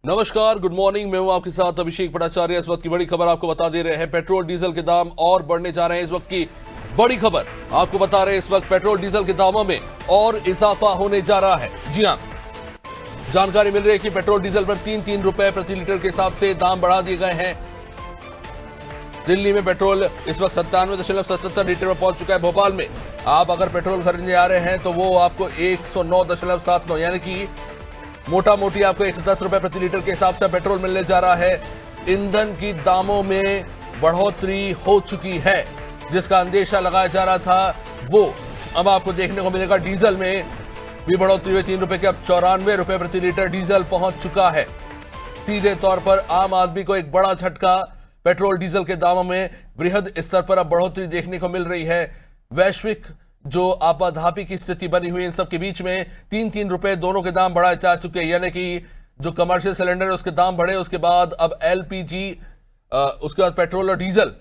नमस्कार, good morning. मैं हूं आपके साथ अभिषेक भट्टाचार्य। इस वक्त की बड़ी खबर आपको बता दे रहे हैं। पेट्रोल डीजल के दाम और बढ़ने जा रहे हैं। इस वक्त की बड़ी खबर आपको बता रहे हैं, इस वक्त पेट्रोल डीजल के दामों में और इजाफा होने जा रहा है। जी हां, जानकारी मिल रही है कि पेट्रोल डीजल पर तीन रुपए प्रति लीटर के हिसाब से दाम बढ़ा दिए गए हैं। दिल्ली में पेट्रोल इस वक्त 97.77 लीटर में पहुंच चुका है। भोपाल में आप अगर पेट्रोल खरीदने आ रहे हैं तो वो आपको 109.79 यानी कि मोटा मोटी आपको 110 रुपए प्रति लीटर के हिसाब से पेट्रोल मिलने जा रहा है। ईंधन की दामों में बढ़ोतरी हो चुकी है, जिसका अंदेशा लगाया जा रहा था वो अब आपको देखने को मिलेगा। डीजल में भी बढ़ोतरी हुई, 3 रुपए के अब 94 रुपए प्रति लीटर डीजल पहुंच चुका है। सीधे तौर पर आम आदमी को एक बड़ा झटका। पेट्रोल डीजल के दामों में वृहद स्तर पर अब बढ़ोतरी देखने को मिल रही है। वैश्विक जो आपाधापी की स्थिति बनी हुई, इन सब के बीच में तीन रुपए दोनों के दाम बढ़ाए जा चुके हैं। यानी कि जो कमर्शियल सिलेंडर है उसके दाम बढ़े, उसके बाद अब एलपीजी, उसके बाद पेट्रोल और डीजल,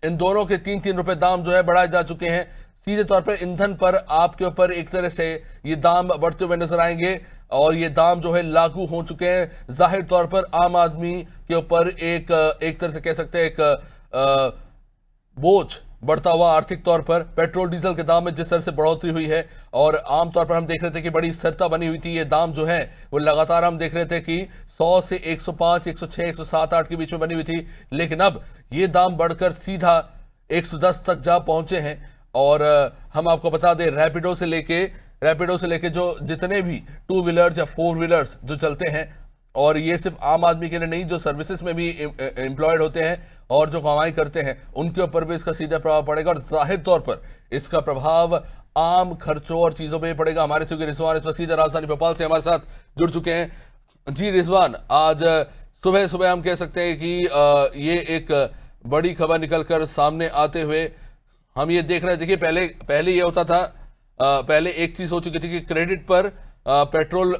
इन दोनों के तीन रुपए दाम जो है बढ़ाए जा चुके हैं। सीधे तौर पर ईंधन पर आपके ऊपर एक तरह से ये दाम बढ़ते हुए नजर आएंगे और ये दाम जो है लागू हो चुके हैं। जाहिर तौर पर आम आदमी के ऊपर एक तरह से कह सकते हैं एक बोझ बढ़ता हुआ आर्थिक तौर पर। पेट्रोल डीजल के दाम में जिस तरह से बढ़ोतरी हुई है और आमतौर पर हम देख रहे थे कि बड़ी स्थिरता बनी हुई थी, ये दाम जो है वो लगातार हम देख रहे थे कि 100 से 105, 106, 107, 8 के बीच में बनी हुई थी, लेकिन अब ये दाम बढ़कर सीधा 110 तक जा पहुंचे हैं। और हम आपको बता दें, रैपिडो से लेके जो जितने भी 2 व्हीलर्स या 4 व्हीलर्स जो चलते हैं, और ये सिर्फ आम आदमी के लिए नहीं, जो सर्विसेज में भी एम्प्लॉयड होते हैं और जो कमाई करते हैं, उनके ऊपर भी इसका सीधा प्रभाव पड़ेगा। और जाहिर तौर पर इसका प्रभाव आम खर्चों और चीजों पर पड़ेगा। हमारे सहयोगी रिजवान इस वक्त सीधा राजधानी भोपाल से हमारे साथ जुड़ चुके हैं। जी रिजवान, आज सुबह सुबह हम कह सकते हैं कि ये एक बड़ी खबर निकलकर सामने आते हुए हम ये देख रहे हैं। देखिए, पहले ये होता था, पहले एक चीज हो चुकी थी कि क्रेडिट पर पेट्रोल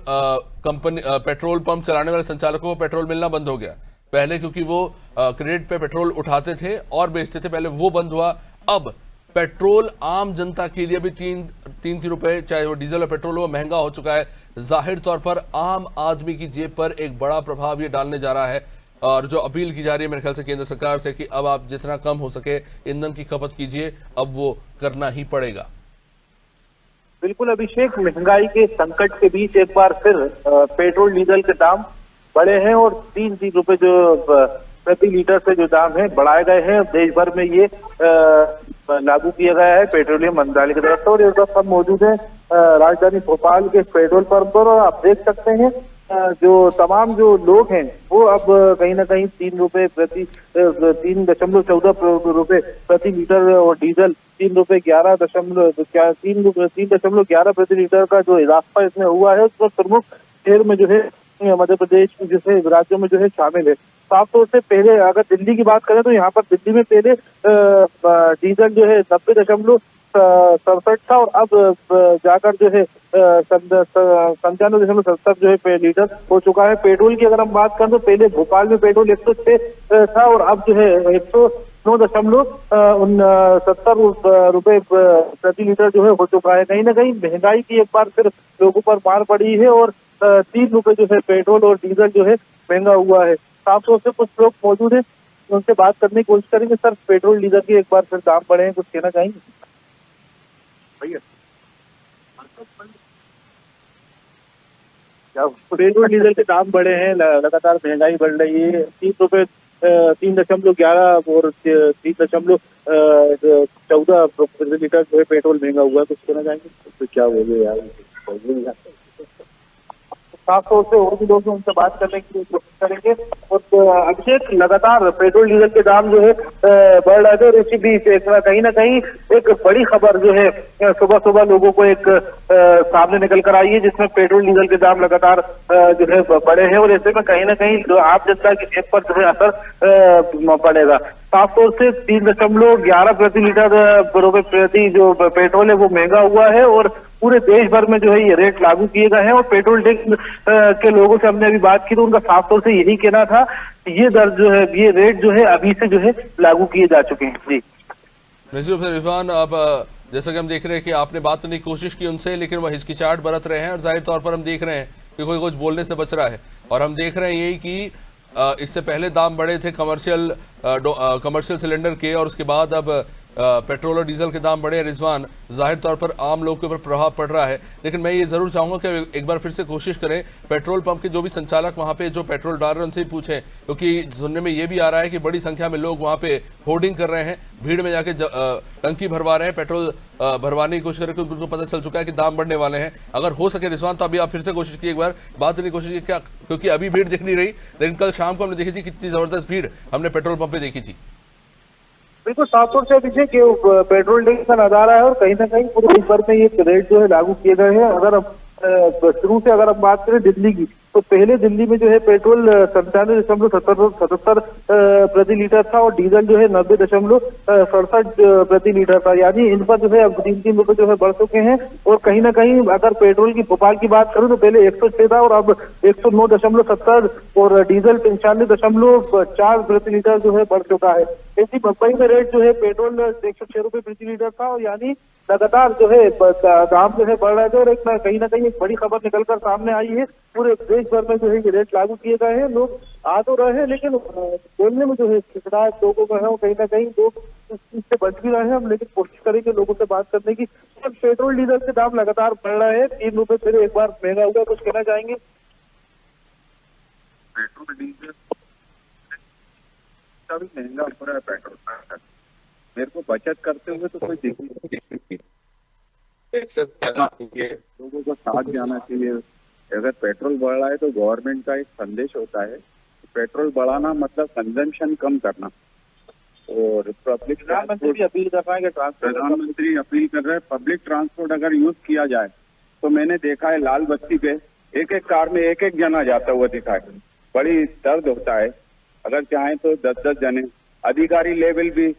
पंप चलाने वाले संचालकों को पेट्रोल मिलना बंद हो गया पहले, क्योंकि वो क्रेडिट पे पेट्रोल उठाते थे और बेचते थे, पहले वो बंद हुआ। अब पेट्रोल आम जनता के लिए भी तीन रुपए, चाहे वो डीजल और पेट्रोल हो, महंगा हो चुका है। जाहिर तौर पर आम आदमी की जेब पर एक बड़ा प्रभाव ये डालने जा रहा है। और जो अपील की जा रही है मेरे ख्याल से केंद्र सरकार से कि अब आप जितना कम हो सके ईंधन की खपत कीजिए, अब वो करना ही पड़ेगा। बिल्कुल अभिषेक, महंगाई के संकट के बीच एक बार फिर पेट्रोल डीजल के दाम बढ़े हैं और तीन रुपए जो प्रति लीटर से जो दाम है बढ़ाए गए हैं। देश भर में ये लागू किया गया है पेट्रोलियम मंत्रालय की तरफ से। और इस वक्त हम मौजूद है राजधानी भोपाल के पेट्रोल पंप पर, और आप देख सकते हैं जो तमाम जो लोग हैं वो अब कहीं ना कहीं 3.14 रुपए प्रति लीटर और डीजल 3.11 प्रति लीटर का जो इजाफा इसमें हुआ है, उसमें प्रमुख शहर में जो है मध्य प्रदेश में जैसे राज्यों में जो है शामिल है। साफ तौर से पहले अगर दिल्ली की बात करें तो यहाँ पर दिल्ली में पहले डीजल जो है 90.67 था और अब जाकर जो है 95.70 जो है लीटर हो चुका है। पेट्रोल की अगर हम बात करें तो पहले भोपाल में पेट्रोल 106 था और अब जो है 109.70 रुपए प्रति लीटर जो है हो चुका है। कहीं ना कहीं महंगाई की एक बार फिर लोगों पर मार पड़ी है और 3 रुपए जो है पेट्रोल और डीजल जो है महंगा हुआ है। साफ तौर से कुछ लोग मौजूद हैं, उनसे बात करने की कोशिश करेंगे। सर, पेट्रोल डीजल के एक बार फिर दाम बढ़े हैं, कुछ कहना चाहेंगे? भैया, पेट्रोल डीजल के दाम बढ़े हैं, लगातार महंगाई बढ़ रही है। 3.11 और 3.14 प्रति लीटर जो है पेट्रोल महंगा हुआ है, कुछ कहना चाहेंगे? तो क्या बोले यार, साफ तौर से और भी लोग उनसे बात करने की कोशिश करेंगे। और अभिषेक, लगातार पेट्रोल डीजल के दाम जो है बढ़ रहे थे और इसी बीच कहीं ना कहीं एक बड़ी खबर जो है सुबह सुबह लोगों को एक सामने निकल कर आई है, जिसमें पेट्रोल डीजल के दाम लगातार जो है बढ़े हैं और ऐसे में कहीं ना कहीं जो आम जनता की जेब पर जो है असर पड़ेगा। साफ तौर से 3.11 प्रति लीटर रुपए प्रति जो पेट्रोल है वो महंगा हुआ है और पूरे देश भर में जो है ये रेट लागू किए गए हैं। और पेट्रोल टैक्स के लोगों से हमने अभी बात की तो उनका साफ तौर से यही कहना था, ये दर जो है, ये रेट जो है अभी से जो है लागू किए जा चुके हैं। जी निश्चित रूप से रिजवान, अब जैसा कि हम देख रहे हैं कि आपने बात करने की कोशिश की उनसे, लेकिन वह हिचकिचाहट बरत रहे हैं और जाहिर तौर पर हम देख रहे हैं कि कोई कुछ बोलने से बच रहा है। और हम देख रहे हैं यही कि इससे पहले दाम बढ़े थे कमर्शियल सिलेंडर के, और उसके बाद अब पेट्रोल और डीजल के दाम बढ़े। रिजवान, जाहिर तौर पर आम लोग के ऊपर प्रभाव पड़ रहा है, लेकिन मैं ये जरूर चाहूंगा कि एक बार फिर से कोशिश करें, पेट्रोल पंप के जो भी संचालक वहां पे जो पेट्रोल डाल रहे हैं उनसे पूछें, क्योंकि सुनने में ये भी आ रहा है कि बड़ी संख्या में लोग वहां पे होर्डिंग कर रहे हैं, भीड़ में जाके टंकी भरवा रहे हैं, पेट्रोल भरवाने की कोशिश करें, क्योंकि उनको पता चल चुका है कि दाम बढ़ने वाले हैं। अगर हो सके रिजवान तो अभी आप फिर से कोशिश कीजिए, एक बार बात करने की कोशिश कीजिए क्या, क्योंकि अभी भीड़ दिख नहीं रही, लेकिन कल शाम को हमने देखी थी कितनी जबरदस्त भीड़ हमने पेट्रोल पंप पे देखी थी। बिल्कुल साफ तौर से पीछे कि पेट्रोल डीजल का नजारा है और कहीं ना कहीं पूरे देश भर में ये रेट जो है लागू किए गए हैं। अगर हम शुरू से अगर हम बात करें दिल्ली की, तो पहले दिल्ली में जो है पेट्रोल 97.77 प्रति लीटर था और डीजल जो है 90.67 प्रति लीटर था। यानी इन पर जो है अब 3-3 रुपए जो है बढ़ चुके हैं। और कहीं ना कहीं अगर पेट्रोल की भोपाल की बात करूं तो पहले 106 था और अब 109.70 और डीजल 95.4 प्रति लीटर जो है बढ़ चुका है। इसी मुंबई में रेट जो है पेट्रोल 106 रुपए प्रति लीटर था और यानी लगातार जो है दाम जो है बढ़ रहे थे। और एक कहीं ना कहीं एक बड़ी खबर निकलकर सामने आई है, पूरे देश भर में जो है ये रेट लागू किए गए हैं। लोग आ तो रहे हैं लेकिन बोलने में जो है खिचड़ाहट लोगों का है, वो कहीं ना कहीं लोग इस चीज से बच भी रहे हैं। हम लेकिन कोशिश करेंगे लोगों से बात करने की। पेट्रोल डीजल के दाम लगातार बढ़ रहे हैं, 3 रुपए फिर एक बार महंगा हुआ, कुछ कहना चाहेंगे? पेट्रोल डीजल का भी महंगा हो रहा है पेट्रोल। मेरे को बचत करते हुए तो कोई दिक्कत नहीं, लोगों को साथ जाना चाहिए। अगर पेट्रोल बढ़ रहा है तो गवर्नमेंट का एक संदेश होता है, पेट्रोल बढ़ाना मतलब कंजम्पशन कम करना। और प्रधानमंत्री अपील कर रहा है कि प्रधानमंत्री अपील कर रहे हैं पब्लिक ट्रांसपोर्ट अगर यूज किया जाए तो मैंने देखा है लाल बत्ती पे एक एक कार में एक एक जना जाता हुआ दिखा है, बड़ी दर्द होता है। अगर चाहे तो 10-10 जने, अधिकारी लेवल भी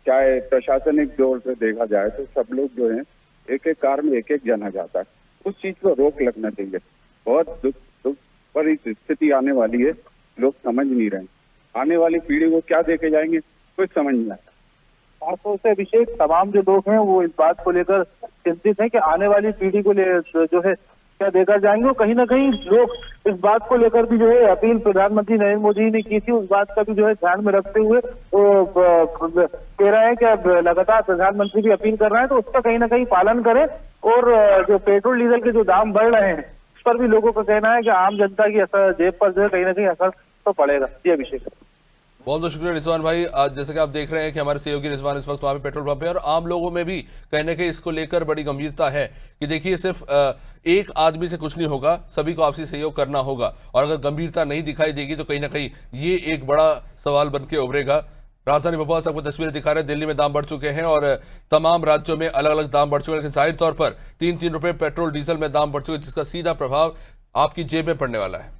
चाहे प्रशासनिक दौर से देखा जाए तो सब लोग जो है एक एक कार में एक एक जना जाता है। उस चीज को रोक लगना चाहिए। बहुत दुख पर इस स्थिति आने वाली है, लोग समझ नहीं रहे। आने वाली पीढ़ी को क्या देके जाएंगे कुछ समझ नहीं आता। खासतौर से अभिषेक, तमाम जो लोग हैं वो इस बात को लेकर चिंतित हैं कि आने वाली पीढ़ी को जो है क्या देकर जाएंगे। और कहीं ना कहीं लोग इस बात को लेकर भी जो है अपील प्रधानमंत्री नरेंद्र मोदी ने की थी, उस बात का भी जो है ध्यान में रखते हुए कह रहे हैं कि अब लगातार प्रधानमंत्री भी अपील कर रहे हैं तो उसका कहीं ना कहीं पालन करें। और जो पेट्रोल डीजल के जो दाम बढ़ रहे हैं उस पर भी लोगों का कहना है कि आम जनता की असर जेब पर जो है कहीं ना कहीं असर तो पड़ेगा। जी अभिषेक, बहुत बहुत शुक्रिया रिजवान भाई। आज जैसे कि आप देख रहे हैं कि हमारे सहयोगी रिजवान इस वक्त वहाँ पे पेट्रोल पंप पे, और आम लोगों में भी कहीं ना कहीं इसको लेकर बड़ी गंभीरता है कि देखिए सिर्फ एक आदमी से कुछ नहीं होगा, सभी को आपसी सहयोग करना होगा। और अगर गंभीरता नहीं दिखाई देगी तो कहीं ना कहीं ये एक बड़ा सवाल बन के उभरेगा। राजधानी भोपाल से आपको तस्वीरें दिखा रहे हैं, दिल्ली में दाम बढ़ चुके हैं और तमाम राज्यों में अलग अलग दाम बढ़ चुके हैं, लेकिन जाहिर तौर पर 3-3 रुपए पेट्रोल डीजल में दाम बढ़ चुके हैं, जिसका सीधा प्रभाव आपकी जेब में पड़ने वाला है।